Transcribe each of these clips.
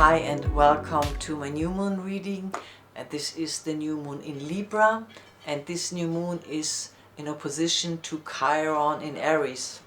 Hi and welcome to my new moon reading. This is the new moon in Libra, and this new moon is in opposition to Chiron in Aries.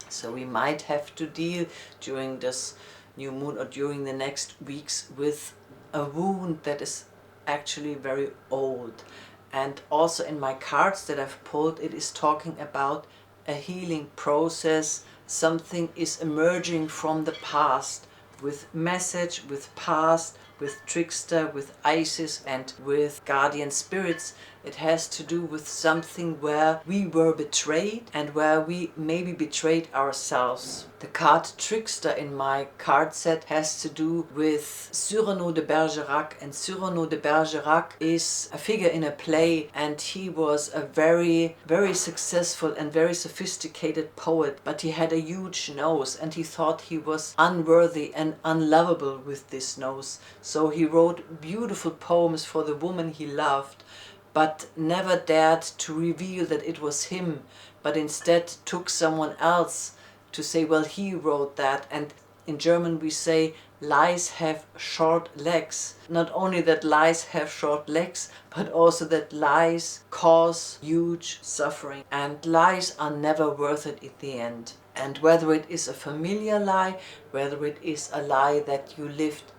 So we might have to deal during this new moon or during the next weeks with a wound that is actually very old. And also in my cards that I've pulled, it is talking about a healing process. Something is emerging from the past with message, with past, with trickster, with Isis and with guardian spirits. It has to do with something where we were betrayed and where we maybe betrayed ourselves. The card trickster in my card set has to do with Cyrano de Bergerac, and Cyrano de Bergerac is a figure in a play, and he was a very successful and very sophisticated poet, but he had a huge nose and he thought he was unworthy and unlovable with this nose. So he wrote beautiful poems for the woman he loved, but never dared to reveal that it was him, but instead took someone else to say, well, he wrote that. And in German we say, lies have short legs. Not only that lies have short legs, but also that lies cause huge suffering. And lies are never worth it in the end. And whether it is a familiar lie, whether it is a lie that you lived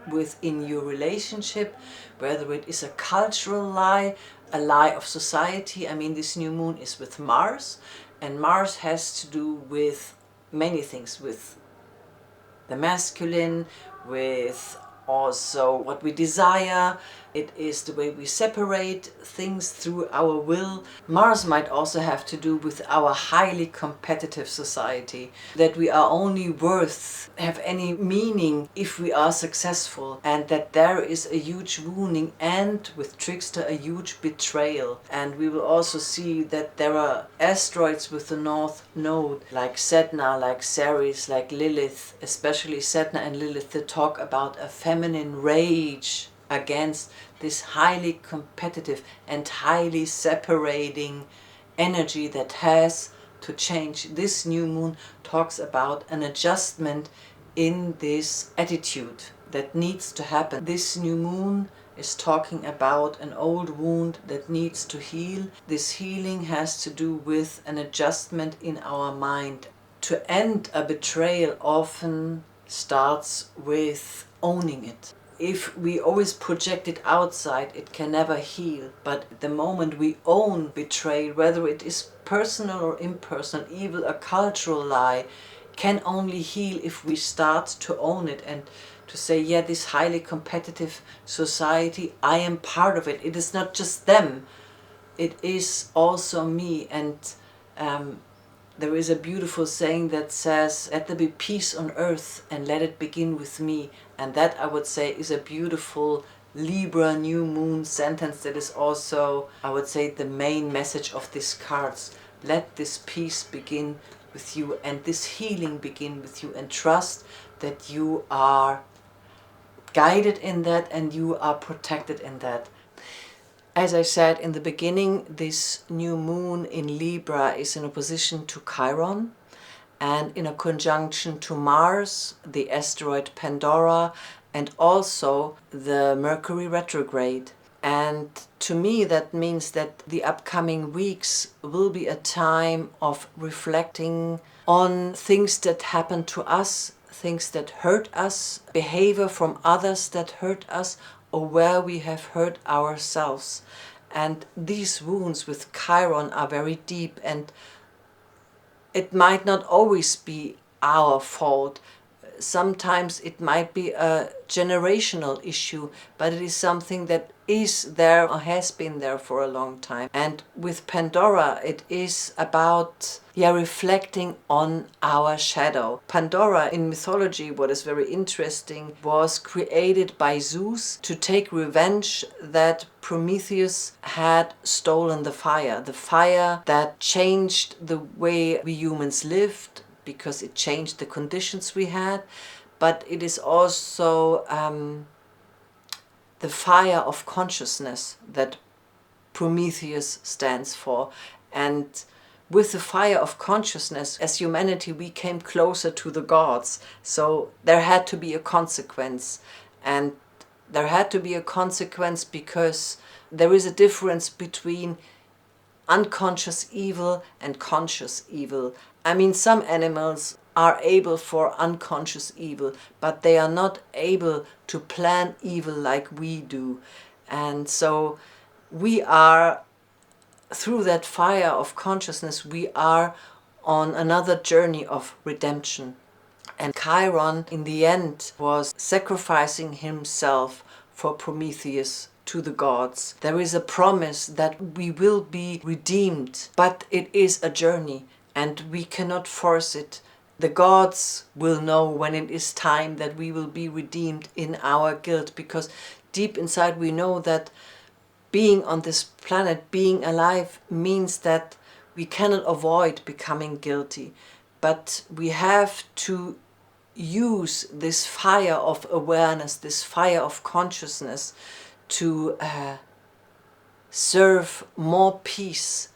within your relationship, whether it is a cultural lie, a lie of society. I mean, this new moon is with Mars, and Mars has to do with many things, with the masculine, with also what we desire. It is the way we separate things through our will. Mars might also have to do with our highly competitive society, that we are only worth, have any meaning if we are successful, and that there is a huge wounding and with trickster a huge betrayal. And we will also see that there are asteroids with the north node, like Sedna, like Ceres, like Lilith, especially Sedna and Lilith, that talk about a feminine rage against this highly competitive and highly separating energy that has to change. This new moon talks about an adjustment in this attitude that needs to happen. This new moon is talking about an old wound that needs to heal. This healing has to do with an adjustment in our mind. To end a betrayal often starts with owning it. If we always project it outside, it can never heal. But the moment we own betrayal, whether it is personal or impersonal, even a cultural lie, can only heal if we start to own it and to say, yeah, this highly competitive society, I am part of it. It is not just them, it is also me. And there is a beautiful saying that says, let there be peace on earth and let it begin with me. And that, I would say, is a beautiful Libra new moon sentence that is also, I would say, the main message of these cards. Let this peace begin with you and this healing begin with you, and trust that you are guided in that and you are protected in that. As I said in the beginning, this new moon in Libra is in opposition to Chiron and in a conjunction to Mars, the asteroid Pandora, and also the Mercury retrograde. And to me that means that the upcoming weeks will be a time of reflecting on things that happen to us, things that hurt us, behavior from others that hurt us, or where we have hurt ourselves. And these wounds with Chiron are very deep, and it might not always be our fault. Sometimes it might be a generational issue, but it is something that is there or has been there for a long time. And with Pandora, it is about reflecting on our shadow. Pandora in mythology, what is very interesting, was created by Zeus to take revenge that Prometheus had stolen the fire that changed the way we humans lived, because it changed the conditions we had, but it is also the fire of consciousness that Prometheus stands for. And with the fire of consciousness, as humanity, we came closer to the gods. So there had to be a consequence. And there had to be a consequence because there is a difference between unconscious evil and conscious evil. I mean, some animals are able for unconscious evil, but they are not able to plan evil like we do. And so we are, through that fire of consciousness, we are on another journey of redemption. And Chiron, in the end, was sacrificing himself for Prometheus to the gods. There is a promise that we will be redeemed, but it is a journey and we cannot force it. The gods will know when it is time that we will be redeemed in our guilt, because deep inside we know that being on this planet, being alive, means that we cannot avoid becoming guilty. But we have to use this fire of awareness, this fire of consciousness, to serve more peace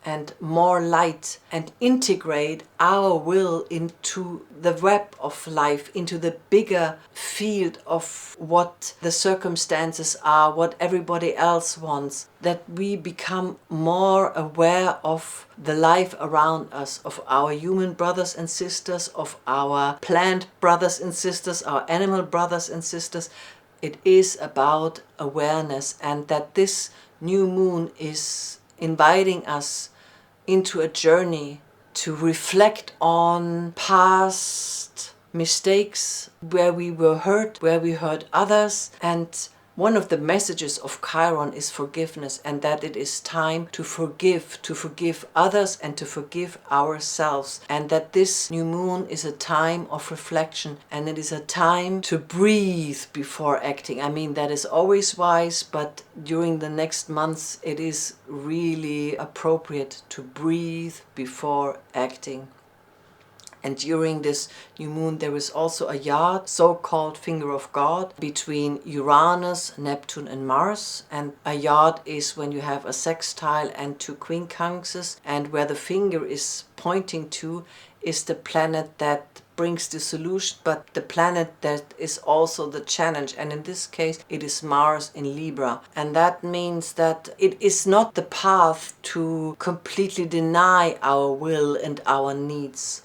and more light, and integrate our will into the web of life, into the bigger field of what the circumstances are, what everybody else wants, that we become more aware of the life around us, of our human brothers and sisters, of our plant brothers and sisters, our animal brothers and sisters. It is about awareness, and that this new moon is inviting us into a journey to reflect on past mistakes, where we were hurt, where we hurt others. And one of the messages of Chiron is forgiveness, and that it is time to forgive others and to forgive ourselves. And that this new moon is a time of reflection, and it is a time to breathe before acting. I mean, that is always wise, but during the next months it is really appropriate to breathe before acting. And during this new moon there is also a yard, so-called finger of God, between Uranus, Neptune and Mars. And a yard is when you have a sextile and two quincunxes, and where the finger is pointing to is the planet that brings the solution, but the planet that is also the challenge. And in this case it is Mars in Libra. And that means that it is not the path to completely deny our will and our needs,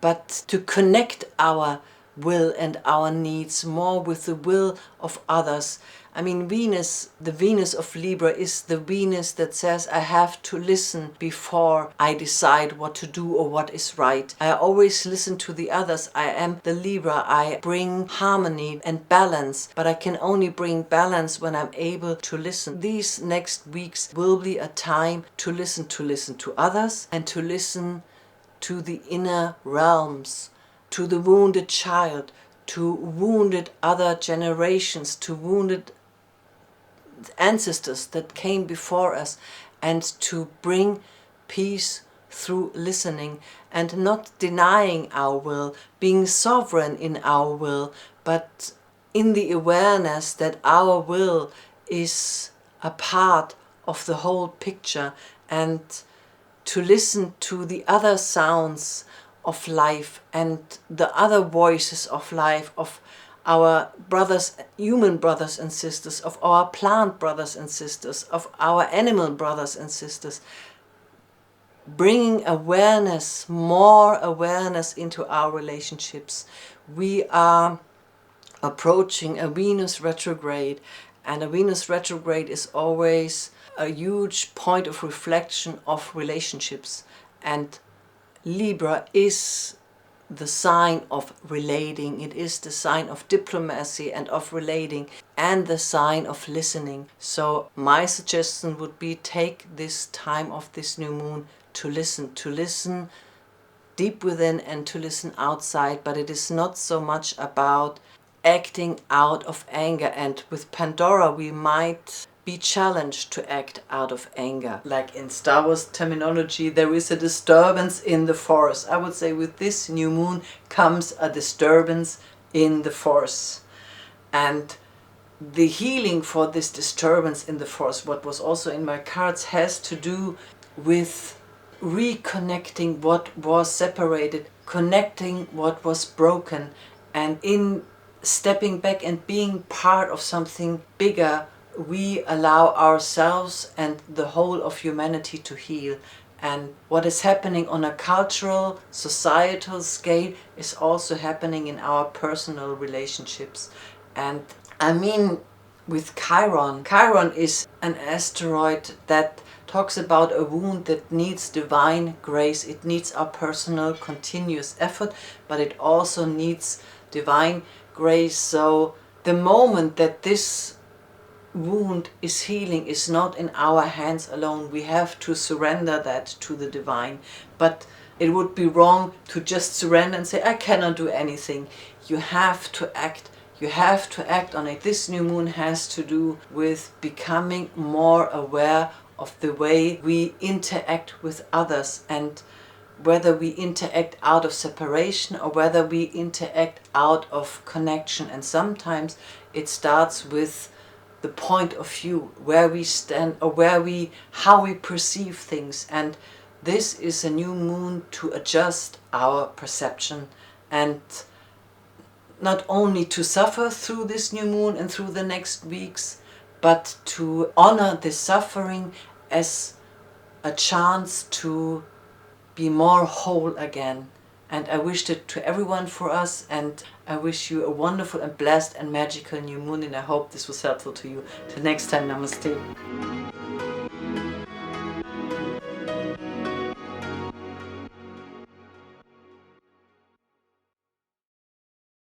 but to connect our will and our needs more with the will of others. I mean, Venus, the Venus of Libra, is the Venus that says I have to listen before I decide what to do or what is right. I always listen to the others. I am the Libra. I bring harmony and balance, but I can only bring balance when I'm able to listen. These next weeks will be a time to listen to others, and to listen to the inner realms, to the wounded child, to wounded other generations, to wounded ancestors that came before us, and to bring peace through listening and not denying our will, being sovereign in our will, but in the awareness that our will is a part of the whole picture, and to listen to the other sounds of life and the other voices of life, of our brothers, human brothers and sisters, of our plant brothers and sisters, of our animal brothers and sisters. Bringing awareness, more awareness into our relationships. We are approaching a Venus retrograde, and a Venus retrograde is always a huge point of reflection of relationships. And Libra is the sign of relating. It is the sign of diplomacy and of relating, and the sign of listening. So my suggestion would be, take this time of this new moon to listen deep within and to listen outside. But it is not so much about acting out of anger. And with Pandora we might be challenged to act out of anger. Like in Star Wars terminology, there is a disturbance in the force. I would say with this new moon comes a disturbance in the force. And the healing for this disturbance in the force, what was also in my cards, has to do with reconnecting what was separated, connecting what was broken, and in stepping back and being part of something bigger, we allow ourselves and the whole of humanity to heal. And what is happening on a cultural, societal scale is also happening in our personal relationships. And I mean, with Chiron, Chiron is an asteroid that talks about a wound that needs divine grace. It needs our personal continuous effort, but it also needs divine grace. So the moment that this wound is healing is not in our hands alone. We have to surrender that to the divine. But it would be wrong to just surrender and say, I cannot do anything. You have to act. You have to act on it. This new moon has to do with becoming more aware of the way we interact with others, and whether we interact out of separation or whether we interact out of connection. And sometimes it starts with the point of view, where we stand, or how we perceive things. And this is a new moon to adjust our perception, and not only to suffer through this new moon and through the next weeks, but to honor the suffering as a chance to be more whole again. And I wish it to everyone for us, and I wish you a wonderful and blessed and magical new moon, and I hope this was helpful to you. Till next time, namaste.